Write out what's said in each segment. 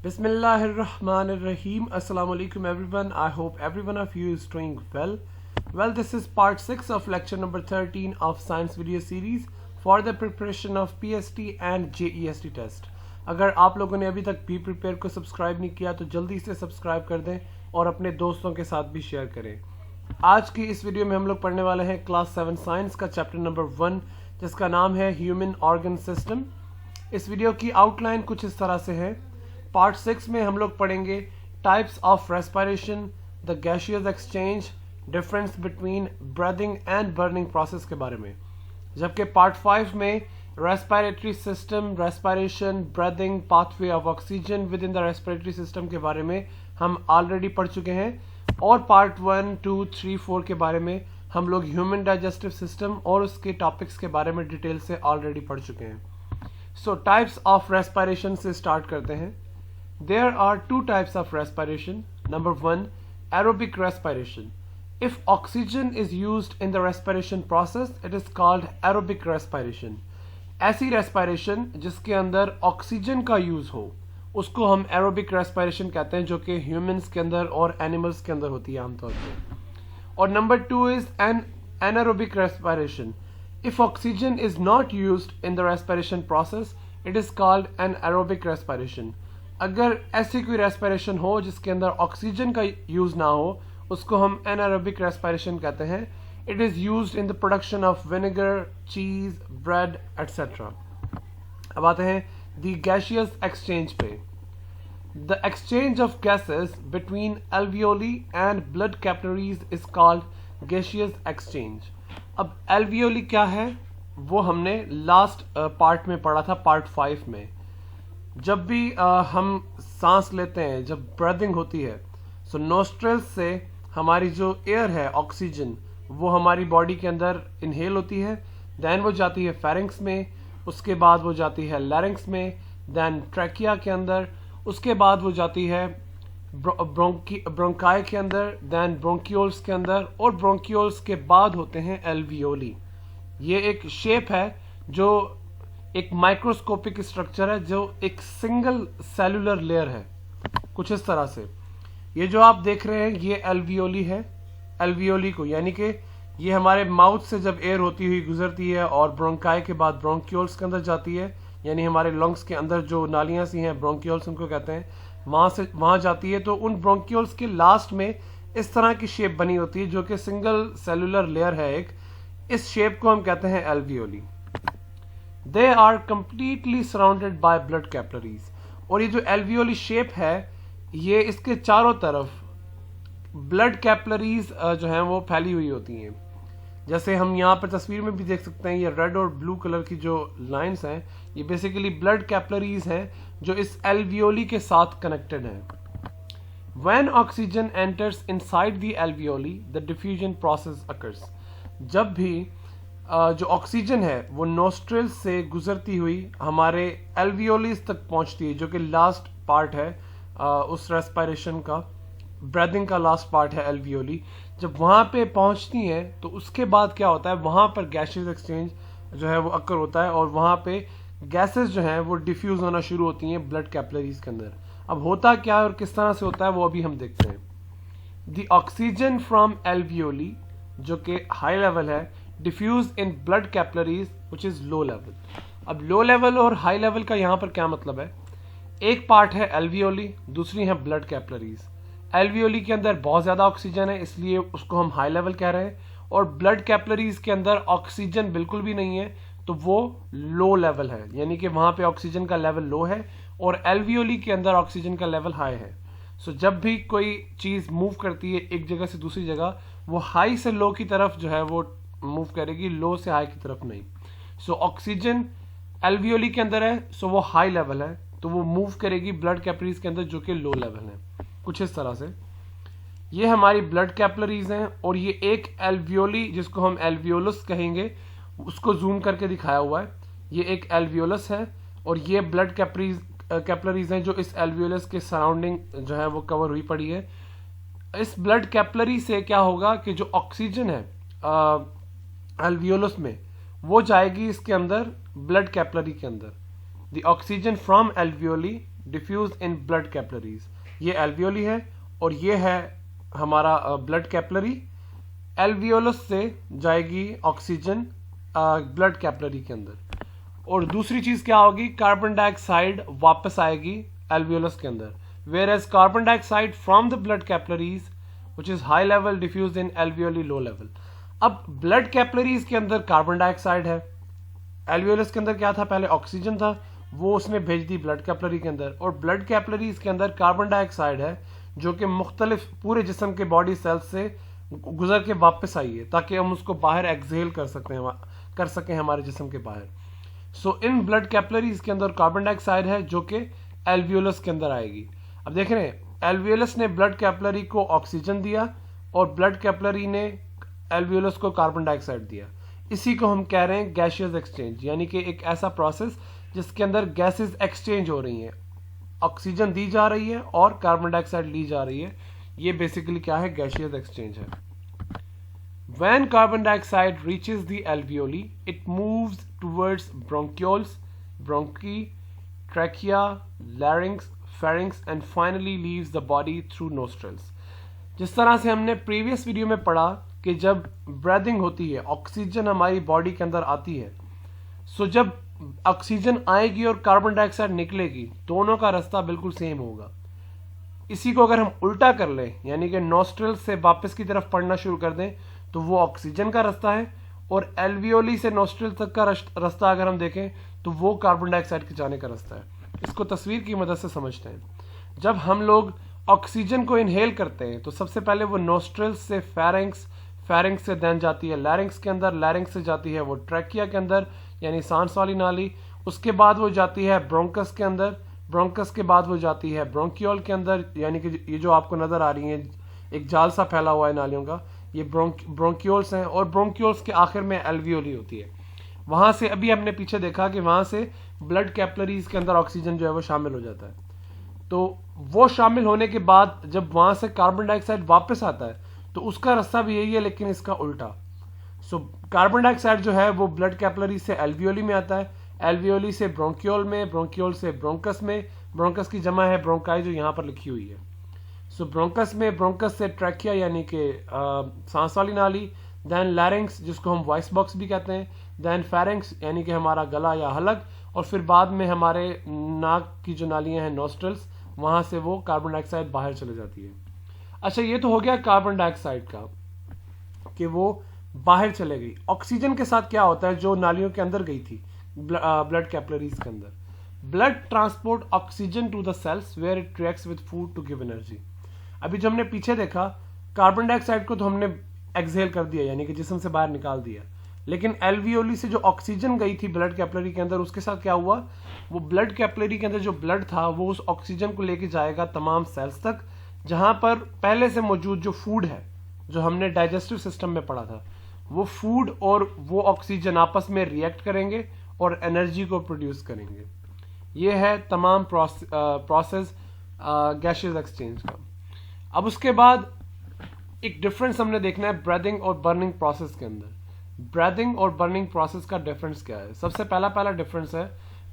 Bismillahirrahmanirrahim. Assalamu alaikum everyone. I hope every one of you is doing well. Well, this is part 6 of lecture number 13 of science video series for the preparation of PST and JEST test. अगर आप लोगों ने अभी तक be prepare को subscribe नहीं किया तो जल्दी से सब्सक्राइब कर दें और अपने दोस्तों के साथ भी शेयर करें। आज की इस वीडियो में हम लोग पढ़ने वाले हैं क्लास 7 साइंस का चैप्टर नंबर 1 जिसका नाम है ह्यूमन ऑर्गन सिस्टम। इस वीडियो की आउटलाइन कुछ इस तरह से है। पार्ट 6 में हम लोग पढ़ेंगे types of respiration, the gaseous exchange, difference between breathing and burning process के बारे में, जबकि पार्ट 5 में respiratory system, respiration, breathing, pathway of oxygen with in the respiratory system के बारे में हम ऑलरेडी पढ़ चुके हैं और पार्ट 1, 2, 3, 4 के बारे में हम लोग ह्यूमन डाइजेस्टिव सिस्टम और उसके टॉपिक्स के बारे में डिटेल से ऑलरेडी पढ़ चुके हैं। सो टाइप्स ऑफ रेस्पिरेशन से स्टार्ट करते हैं। There are two types of respiration. Number 1, aerobic respiration. If oxygen is used in the respiration process, it is called aerobic respiration. ऐसी respiration जिसके अंदर ऑक्सीजन का यूज हो उसको हम aerobic respiration कहते हैं, जो कि humans के अंदर और animals के अंदर होती है आमतौर पर। और number 2 is an anaerobic respiration. If oxygen is not used in the respiration process, it is called an aerobic respiration. अगर ऐसी कोई रेस्पिरेशन हो जिसके अंदर ऑक्सीजन का यूज ना हो उसको हम एनारोबिक रेस्पिरेशन कहते हैं। It is used in the production of vinegar, चीज, ब्रेड एटसेट्रा। अब आते हैं द गैशियस एक्सचेंज पे। The exchange of gases between alveoli and blood capillaries is called gaseous exchange. अब एल्वियोली क्या है वो हमने लास्ट पार्ट में पढ़ा था, पार्ट 5 में। जब भी हम सांस लेते हैं, जब ब्रीदिंग होती है, सो नोस्ट्रल्स से हमारी जो एयर है ऑक्सीजन वो हमारी बॉडी के अंदर इनहेल होती है, देन वो जाती है फेरिंक्स में, उसके बाद वो जाती है लैरिंक्स में, देन ट्रैकिया के अंदर, उसके बाद वो जाती है ब्रोंकाई के अंदर, देन ब्रोंकियोल्स के अंदर, और ब्रोंकियोल्स के बाद होते हैं एल्वियोली। ये एक शेप है जो एक माइक्रोस्कोपिक स्ट्रक्चर है, जो एक सिंगल सेलुलर लेयर है, कुछ इस तरह से। ये जो आप देख रहे हैं ये एल्वियोली है। एल्वियोली को यानी कि ये हमारे माउथ से जब एयर होती हुई गुजरती है और ब्रोंकाई के बाद ब्रोंकियोल्स के अंदर जाती है, यानी हमारे लंग्स के अंदर जो नालियां सी हैं ब्रोंकियोल्स उनको कहते हैं, वहां जाती है, तो उन ब्रोंकियोल्स के लास्ट में इस तरह की शेप बनी होती है जो कि सिंगल सेलुलर लेयर है एक। इस शेप को हम कहते हैं alveoli. They are completely surrounded by blood capillaries. और ये जो एल्वियोली शेप है ये इसके चारों तरफ ब्लड कैपिलरीज जो हैं वो फैली हुई होती हैं। जैसे हम यहाँ पर तस्वीर में भी देख सकते हैं, ये रेड और ब्लू कलर की जो लाइंस हैं ये बेसिकली ब्लड कैपिलरीज हैं जो इस एल्वियोली के साथ कनेक्टेड हैं। When oxygen enters inside the alveoli, the diffusion process occurs. जब भी जो ऑक्सीजन है वो नोस्ट्रल से गुजरती हुई हमारे एल्वियोलिस तक पहुंचती है, जो कि लास्ट पार्ट है उस रेस्पिरेशन का, ब्रीदिंग का लास्ट पार्ट है एल्वियोली। जब वहां पे पहुंचती हैं तो उसके बाद क्या होता है, वहां पर गैशियस एक्सचेंज जो है वो अक्कर होता है और वहां पे गैसेस जो हैं वो डिफ्यूज होना शुरू होती हैं ब्लड कैपिलरीज के अंदर। अब होता क्या है और किस तरह से होता है वो अभी हम देखते हैं। द ऑक्सीजन फ्रॉम एल्वियोली, जो कि हाई लेवल है, diffuse in blood capillaries which is low level. अब लो लेवल और हाई लेवल का यहाँ पर क्या मतलब है, एक पार्ट है एल्वियोली, दूसरी है ब्लड कैपिलरीज। एल्वियोली के अंदर बहुत ज्यादा ऑक्सीजन है इसलिए उसको हम हाई लेवल कह रहे हैं, और ब्लड कैपिलरीज के अंदर ऑक्सीजन बिल्कुल भी नहीं है तो वो लो लेवल है, यानी कि वहां पे ऑक्सीजन का लेवल लो है और एल्वियोली के अंदर ऑक्सीजन का लेवल हाई है। सो जब भी कोई चीज मूव करती है एक जगह से दूसरी जगह, वो हाई से लो की तरफ जो है वो मूव करेगी, लो से हाई की तरफ नहीं। सो ऑक्सीजन एल्वियोली के अंदर है, सो वो हाई लेवल है, तो वो मूव करेगी ब्लड कैपिलरीज के अंदर जो कि लो लेवल है, कुछ इस तरह से। ये हमारी ब्लड कैपिलरीज हैं और ये एक एल्वियोली जिसको हम एल्वियोलस कहेंगे उसको जूम करके दिखाया हुआ है। ये एक एल्वियोलस है और ये ब्लड कैपिलरीज हैं जो इस एल्वियोलस के सराउंडिंग जो है वो कवर हुई पड़ी है। इस ब्लड कैपिलरी से क्या होगा कि जो ऑक्सीजन है एल्वियोलस में वो जाएगी इसके अंदर ब्लड कैपिलरी के अंदर। The oxygen from alveoli diffuse in blood capillaries. ये एल्वियोली है और ये है हमारा ब्लड कैपिलरी। एल्वियोलस से जाएगी ऑक्सीजन ब्लड कैपिलरी के अंदर। और दूसरी चीज क्या होगी, कार्बन डाइऑक्साइड वापस आएगी एल्वियोलस के अंदर, whereas carbon dioxide from the blood capillaries which is high level diffuse in alveoli low level. अब ब्लड कैपिलरीज के अंदर कार्बन डाइऑक्साइड है, एल्वियोलस के अंदर क्या था, पहले ऑक्सीजन था, वो उसने भेज दी ब्लड कैपिलरी के अंदर। और ब्लड कैपिलरीज के अंदर कार्बन डाइऑक्साइड है जो कि मुख्तलिफ पूरे जिस्म के बॉडी सेल्स से गुजर के वापस आई है ताकि हम उसको बाहर एक्सहेल कर सकें हमारे जिस्म के बाहर। सो इन ब्लड कैपिलरीज के अंदर कार्बन डाइऑक्साइड है जो कि एल्वियोलस के अंदर आएगी। अब देख रहे हैं, एल्वियोलस ने ब्लड कैपिलरी को ऑक्सीजन दिया और ब्लड कैपिलरी ने एल्वियोलस को कार्बन डाइऑक्साइड दिया। इसी को हम कह रहे हैं गैशियस एक्सचेंज, यानी कि एक ऐसा प्रोसेस जिसके अंदर गैसेस एक्सचेंज हो रही हैं, ऑक्सीजन दी जा रही है और कार्बन डाइऑक्साइड ली जा रही है। ये बेसिकली क्या है, गैशियस एक्सचेंज है। When carbon dioxide reaches the alveoli, it moves towards bronchioles, bronchi, trachea, larynx, pharynx and finally leaves the body through nostrils. जिस तरह से हमने प्रीवियस वीडियो में पढ़ा कि जब ब्रीदिंग होती है ऑक्सीजन हमारी बॉडी के अंदर आती है, सो जब ऑक्सीजन आएगी और कार्बन डाइऑक्साइड निकलेगी, दोनों का रास्ता बिल्कुल सेम होगा। इसी को अगर हम उल्टा कर लें, यानी कि नोस्ट्रल से वापस की तरफ पढ़ना शुरू कर दें, तो वो ऑक्सीजन का रास्ता है, और एल्वियोली से नोस्ट्रल तक का रास्ता अगर हम देखें तो वो कार्बन डाइऑक्साइड के जाने का रास्ता है। इसको तस्वीर की मदद से समझते हैं। जब हम लोग ऑक्सीजन को इनहेल करते हैं तो सबसे पहले वो नोस्ट्रल से फेरिंक्स, फेरिंक्स से देन जाती है लैरिंक्स के अंदर, लैरिंक्स से जाती है वो ट्रैकिया के अंदर यानी सांस वाली नाली, उसके बाद वो जाती है ब्रोंकस के अंदर, ब्रोंकस के बाद वो जाती है ब्रोंकियोल के अंदर, यानी कि ये जो आपको नजर आ रही है एक जाल सा फैला हुआ है नालियों का, ये ब्रोंकियोल्स हैं, और ब्रोंकियोल्स के आखिर में एल्वियोली होती है। वहां से अभी हमने पीछे देखा कि वहां से ब्लड कैपिलरीज के अंदर ऑक्सीजन जो है वो शामिल हो जाता है। तो वो शामिल होने के बाद जब वहां से कार्बन डाइऑक्साइड वापस आता है तो उसका रास्ता भी यही है, लेकिन इसका उल्टा। सो कार्बन डाइऑक्साइड जो है वो ब्लड कैपिलरी से एल्वियोली में आता है, एल्वियोली से ब्रोंकियोल में, ब्रोंकियोल से ब्रोंकस में, ब्रोंकस की जमा है ब्रोंकाई जो यहाँ पर लिखी हुई है। सो ब्रोंकस में, ब्रोंकस से ट्रैकिया यानी कि सांस वाली नाली, देन लैरिंक्स जिसको हम वॉइस बॉक्स भी कहते हैं, देन फेरिंक्स यानी कि हमारा गला या हलक, और फिर बाद में हमारे नाक की जो नालियां हैं नोस्ट्रल्स, वहां से वो कार्बन डाइऑक्साइड बाहर चले जाती है। अच्छा, ये तो हो गया कार्बन डाइऑक्साइड का कि वो बाहर चले गई। ऑक्सीजन के साथ क्या होता है जो नालियों के अंदर गई थी ब्लड कैपिलरीज के अंदर, blood transport oxygen to the cells where it reacts with food to give energy. अभी जो हमने पीछे देखा, कार्बन डाइऑक्साइड को तो हमने एक्सहेल कर दिया यानी कि जिस्म से बाहर निकाल दिया, लेकिन एल्वियोली से जो ऑक्सीजन गई थी ब्लड कैपिलरी के अंदर, उसके साथ क्या हुआ, वो ब्लड कैपिलरी के अंदर जो ब्लड था वो उस ऑक्सीजन को लेके जाएगा तमाम सेल्स तक, जहां पर पहले से मौजूद जो फूड है जो हमने डाइजेस्टिव सिस्टम में पढ़ा था, वो फूड और वो ऑक्सीजन आपस में रिएक्ट करेंगे और एनर्जी को प्रोड्यूस करेंगे। ये है तमाम प्रोसेस गैशियस एक्सचेंज का। अब उसके बाद एक डिफरेंस हमने देखना है ब्रीदिंग और बर्निंग प्रोसेस के अंदर। ब्रीदिंग और बर्निंग प्रोसेस का डिफरेंस क्या है? सबसे पहला डिफरेंस है,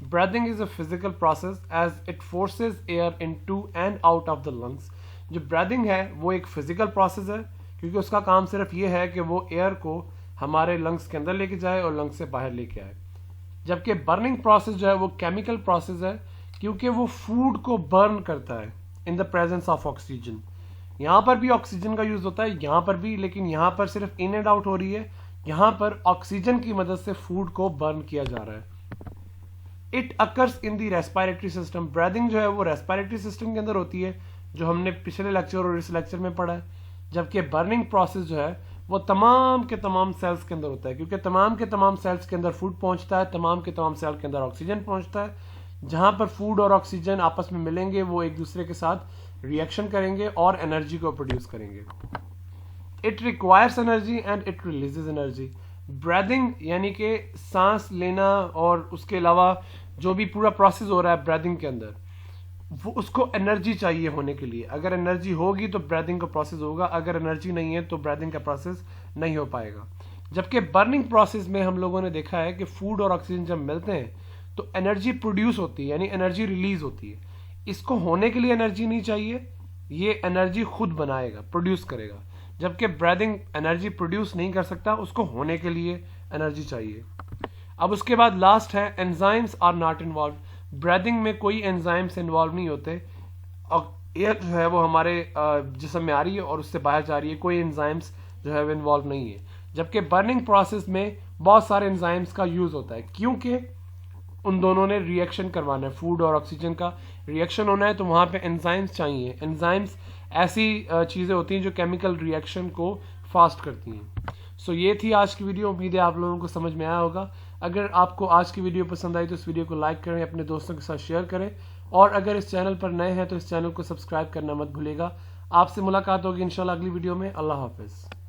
breathing is a physical process as it forces air into and out of the lungs. जो ब्रीदिंग है वो एक फिजिकल प्रोसेस है क्योंकि उसका काम सिर्फ ये है कि वो एयर को हमारे लंग्स के अंदर लेके जाए और लंग्स से बाहर लेके आए। जबकि बर्निंग प्रोसेस जो है वो केमिकल प्रोसेस है क्योंकि वो फूड को बर्न करता है in the presence of oxygen. यहाँ पर भी ऑक्सीजन का यूज होता है, यहाँ पर भी, लेकिन यहाँ पर सिर्फ इन एंड आउट हो रही है, यहाँ पर ऑक्सीजन की मदद से फूड को बर्न किया जा रहा है। It occurs in the respiratory system. Breathing जो है वो रेस्पिरेटरी सिस्टम के अंदर होती है जो हमने पिछले लेक्चर और इस लेक्चर में पढ़ा है, जबकि बर्निंग प्रोसेस जो है वो तमाम के तमाम सेल्स के अंदर होता है क्योंकि तमाम के तमाम सेल्स के अंदर फूड पहुंचता है, तमाम के तमाम सेल के अंदर ऑक्सीजन पहुंचता है। जहां पर फूड और ऑक्सीजन आपस में मिलेंगे वो एक दूसरे के साथ रिएक्शन करेंगे और एनर्जी को प्रोड्यूस करेंगे। It requires energy and it releases energy. Breathing यानी कि सांस लेना और उसके अलावा जो भी पूरा प्रोसेस हो रहा है ब्रीदिंग के अंदर, वो उसको एनर्जी चाहिए होने के लिए। अगर एनर्जी होगी तो ब्रीदिंग का प्रोसेस होगा, अगर एनर्जी नहीं है तो ब्रीदिंग का प्रोसेस नहीं हो पाएगा। जबकि बर्निंग प्रोसेस में हम लोगों ने देखा है कि फूड और ऑक्सीजन जब मिलते हैं तो एनर्जी प्रोड्यूस होती है यानी एनर्जी रिलीज होती है। इसको होने के लिए एनर्जी नहीं चाहिए, ये एनर्जी खुद बनाएगा, प्रोड्यूस करेगा। जबकि ब्रीदिंग एनर्जी प्रोड्यूस नहीं कर सकता, उसको होने के लिए एनर्जी चाहिए। अब उसके बाद लास्ट है enzymes are not involve. Breathing में कोई एंजाइम्स इन्वॉल्व नहीं होते, और एयर जो है वो हमारे जिस्म में आ रही है और उससे बाहर जा रही है, कोई एंजाइम्स जो है वो इन्वॉल्व नहीं है। जबकि बर्निंग प्रोसेस में बहुत सारे एंजाइम्स का यूज होता है, क्योंकि उन दोनों ने रिएक्शन करवाना है, फूड और ऑक्सीजन का रिएक्शन होना है, तो वहां पे एंजाइम्स चाहिए। एंजाइम्स ऐसी चीजें होती हैं जो केमिकल रिएक्शन को फास्ट करती हैं। सो ये थी आज की वीडियो, उम्मीद है आप लोगों को समझ में आया होगा। अगर आपको आज की वीडियो पसंद आई तो इस वीडियो को लाइक करें, अपने दोस्तों के साथ शेयर करें, और अगर इस चैनल पर नए हैं तो इस चैनल को सब्सक्राइब करना मत भूलिएगा। आपसे मुलाकात होगी इंशाल्लाह अगली वीडियो में। अल्लाह हाफिज।